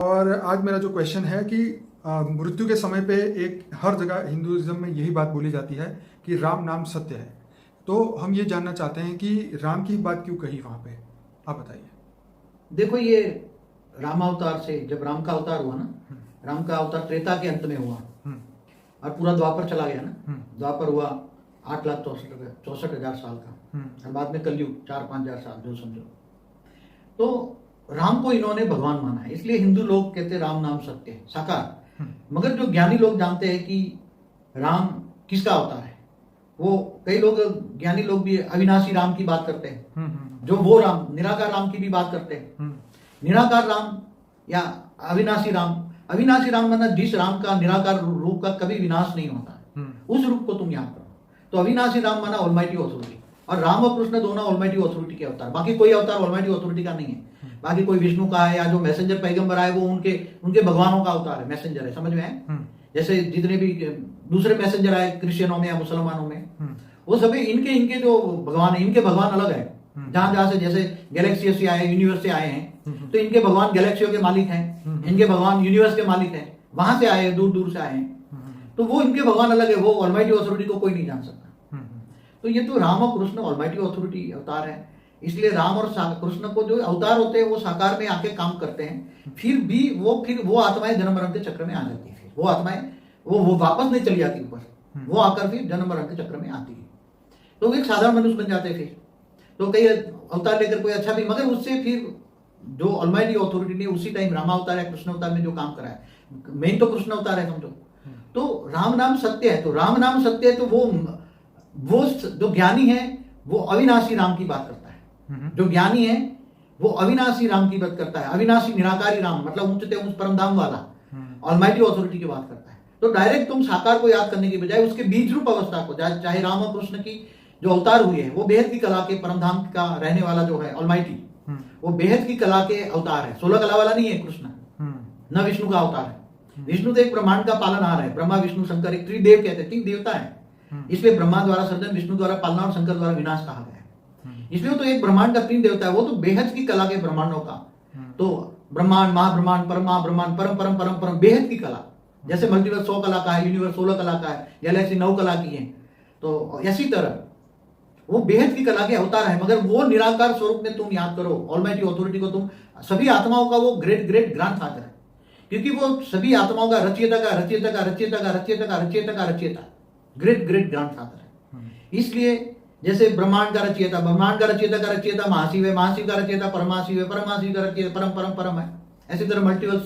और आज मेरा जो क्वेश्चन है कि मृत्यु के समय पे एक हर जगह हिंदुइज्म में यही बात बोली जाती है कि राम नाम सत्य है। तो हम ये जानना चाहते हैं कि राम की बात क्यों कही वहाँ पे, आप बताइए। देखो, ये रामावतार से जब राम का अवतार हुआ ना, राम का अवतार त्रेता के अंत में हुआ और पूरा द्वापर चला गया ना। द्वापर हुआ 8,64,64,000 साल का, और बाद में कलयुग 4-5 हजार साल जो समझो। तो राम को इन्होंने भगवान माना है, इसलिए हिंदू लोग कहते हैं राम नाम सत्य है, साकार। मगर जो ज्ञानी लोग जानते हैं कि राम किसका अवतार है, वो कई लोग ज्ञानी लोग भी अविनाशी राम की बात करते हैं, जो वो राम निराकार राम की भी बात करते हैं। निराकार राम या अविनाशी राम, अविनाशी राम मतलब जिस राम का निराकार रूप का कभी विनाश नहीं होता है, उस रूप को तुम याद करो। तो अविनाशी राम माना ऑलमाइटी ऑथोरिटी, और राम और कृष्ण दोनों ऑलमाइटी ऑथोरिटी के अवतार। बाकी कोई अवतार ऑलमाइटी ऑथोरिटी का नहीं है। बाकी कोई विष्णु का है या जो मैसेंजर पैगंबर आए वो उनके भगवानों का अवतार है, मैसेंजर है, समझ में है। जैसे जितने भी दूसरे मैसेंजर आए क्रिश्चियनों में या मुसलमानों में, वो सभी इनके जो भगवान है, इनके भगवान अलग है। जहां से जैसे गैलेक्सी से आए, यूनिवर्स से आए हैं, तो इनके भगवान गैलेक्सियों के मालिक हैं, इनके भगवान यूनिवर्स के मालिक हैं, वहां से आए, दूर दूर से आए हैं। तो वो इनके भगवान अलग है, वो ऑलमाइटी ऑथोरिटी को कोई नहीं जान सकता। तो ये तो राम और कृष्ण ऑलमाइटी ऑथोरिटी अवतार है, इसलिए राम और कृष्ण को जो अवतार होते हैं वो साकार में आके काम करते हैं। फिर भी वो आत्माएं जन्म मरण के चक्र में आ जाती है। फिर वो आत्माएं वो वापस नहीं चली जाती ऊपर, वो आकर फिर जन्म मरण के चक्र में आती है। तो वो एक साधारण मनुष्य बन जाते हैं। फिर तो कई अवतार लेकर कोई अच्छा भी, मगर उससे फिर जो ऑलमाइटी ऑथोरिटी ने उसी टाइम रामावतार या कृष्ण अवतार में जो काम करा है, मेन तो कृष्ण अवतार है समझो। तो राम नाम सत्य है, तो राम नाम सत्य है, तो वो जो ज्ञानी है वो अविनाशी राम की बात करता है। जो ज्ञानी है वो अविनाशी राम की बात करता है, अविनाशी निराकारी राम, मतलब उच्चते उच्च परमधाम वाला ऑलमाइटी ऑथोरिटी की बात करता है। तो डायरेक्ट तुम साकार को याद करने की बजाय उसके बीज रूप अवस्था को, चाहे राम और कृष्ण की जो अवतार हुए हैं, वो बेहद की कला के परमधाम का रहने वाला जो है ऑलमाइटी, वो बेहद की कला के अवतार है। 16 कला वाला नहीं है कृष्ण, न विष्णु का अवतार है। विष्णु तो एक ब्रह्मांड का पालनहार है, ब्रह्मा विष्णु शंकर एक त्रिदेव कहते हैं, 3 देवता है। इसलिए ब्रह्मा द्वारा सर्जन, विष्णु द्वारा पालना और शंकर द्वारा विनाश कहा गया है। इसलिए तो एक ब्रह्मांड का 3 देवता है, वो तो बेहद की कला के ब्रह्मांडों का। तो ब्रह्मांड, महाब्रह्मांड, ब्रह्मांड, परम परम परम परम बेहद की कला। जैसे मल्टीवर्स 100 कला का है, यूनिवर्स 16 कला का है, गैलेक्सी 9 कला की है। तो इसी तरह वो बेहद की कला के अवतार है। मगर वो निराकार स्वरूप में तुम याद करो, ऑलमाइटी ऑथोरिटी को तुम सभी आत्माओं का वो ग्रेट ग्रेट ग्रैंडफादर है, क्योंकि वो सभी आत्माओं का रचयिता का रचयिता का रचयिता का रचयिता का रचयिता का रचयिता, ग्रेट ग्रेट ग्रैंडफादर है। इसलिए जैसे ब्रह्मांड का रचयिता, ब्रह्मांड का रचयिता महाशिव है, महाशिव का रचयिता परमाशिव है, परमाशिव का रचयिता परम परम परम है। ऐसी तरह मल्टीवर्स